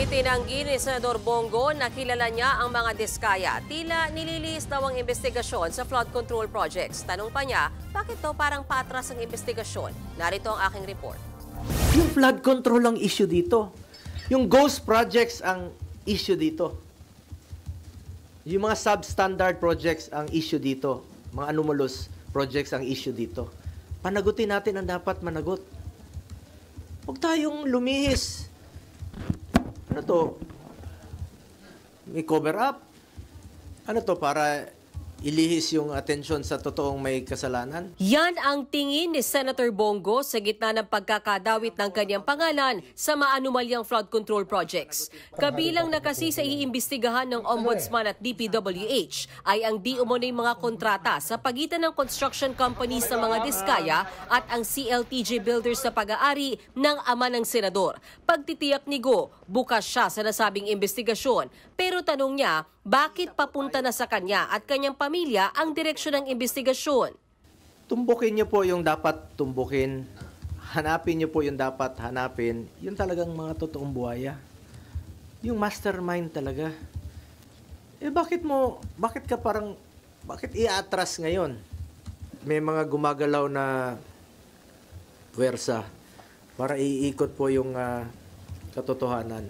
Itinanggi ni Senador Bongo na kilala niya ang mga diskaya. Tila nililiis daw ang investigasyon sa flood control projects. Tanong pa niya, bakit daw parang patras ang investigasyon? Narito ang aking report. Yung flood control ang issue dito. Yung ghost projects ang issue dito. Yung mga substandard projects ang issue dito. Mga anomalous projects ang issue dito. Panagutin natin ang dapat managot. Huwag tayong lumihis. Ano to? May cover up? Ano to para ilihis yung atensyon sa totoong may kasalanan? Yan ang tingin ni Senator Bongo sa gitna ng pagkakadawit ng kanyang pangalan sa maanumalyang flood control projects. Kabilang na kasi sa iimbestigahan ng Ombudsman at DPWH ay ang di umunay mga kontrata sa pagitan ng construction companies sa mga diskaya at ang CLTG Builders sa pag-aari ng ama ng senador. Pagtitiyak ni Go, bukas siya sa nasabing investigasyon. Pero tanong niya, bakit papunta na sa kanya at kanyang pamilya ang direksyon ng investigasyon? Tumbukin niyo po yung dapat tumbukin. Hanapin niyo po yung dapat hanapin. Yun talagang mga totoong buhaya. Yung mastermind talaga. Bakit i-atras ngayon? May mga gumagalaw na puwersa para iikot po yung katotohanan.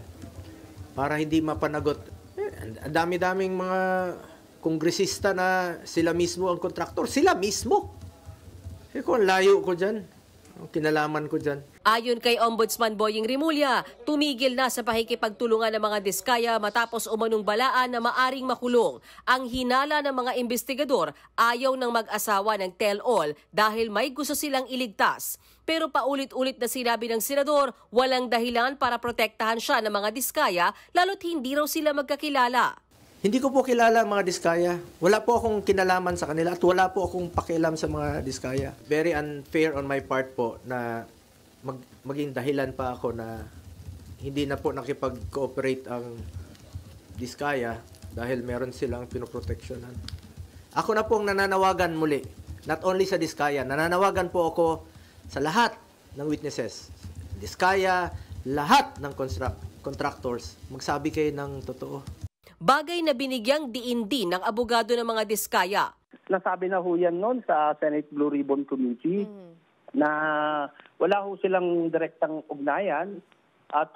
Para hindi mapanagot. Ang dami-daming mga kongresista na sila mismo ang kontraktor. Sila mismo! Kung layo ko dyan, kinalaman ko dyan. Ayon kay Ombudsman Boying Rimulya, tumigil na sa pakikipagtulungan ng mga diskaya matapos umanong balaan na maaring makulong. Ang hinala ng mga investigador, ayaw ng mag-asawa ng tell-all dahil may gusto silang iligtas. Pero paulit-ulit na sinabi ng senador, walang dahilan para protektahan siya ng mga diskaya, lalo't hindi raw sila magkakilala. Hindi ko po kilala ang mga diskaya. Wala po akong kinalaman sa kanila at wala po akong pakialam sa mga diskaya. Very unfair on my part po na maging dahilan pa ako na hindi na po nakipag-cooperate ang diskaya dahil meron silang pinoproteksyonan. Ako na po ang nananawagan muli, not only sa diskaya, nananawagan po ako sa lahat ng witnesses. Diskaya, lahat ng contractors, magsabi kayo ng totoo. Bagay na binigyang diin din ng abogado ng mga diskaya. Nasabi na ho yan noon sa Senate Blue Ribbon Committee na wala ho silang direktang ugnayan at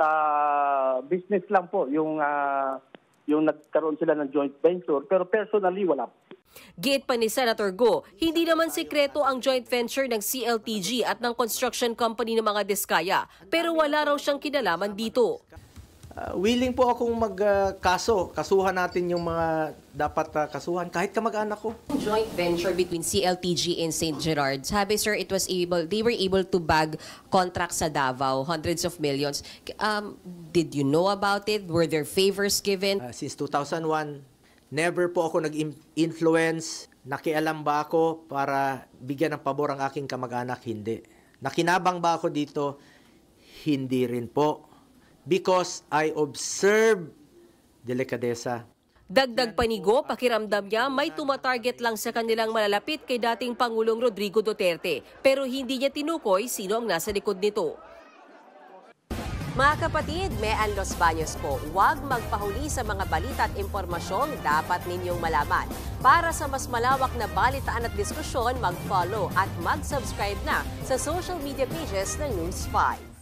business lang po yung nagkaroon sila ng joint venture pero personally wala. Giit pa ni Senator Go, hindi naman sekreto ang joint venture ng CLTG at ng construction company ng mga diskaya pero wala raw siyang kinalaman dito. Willing po akong magkaso. Kasuhan natin yung mga dapat kasuhan, kahit kamag-anak ko. Joint venture between CLTG and St. Gerard. Sabi sir, they were able to bag contracts sa Davao, hundreds of millions. Did you know about it? Were there favors given? Since 2001, never po ako nag-influence. Nakialam ba ako para bigyan ng pabor ang aking kamag-anak? Hindi. Nakinabang ba ako dito? Hindi rin po. Because I observe delikadesa. Dagdag pa ni Go, pakiramdam niya may tumatarget lang sa kanilang malalapit kay dating Pangulong Rodrigo Duterte. Pero hindi niya tinukoy sino ang nasa likod nito. Mga kapatid, Mean Los Baños po, huwag magpahuli sa mga balita at impormasyong dapat ninyong malaman. Para sa mas malawak na balitaan at diskusyon, mag-follow at mag-subscribe na sa social media pages ng News 5.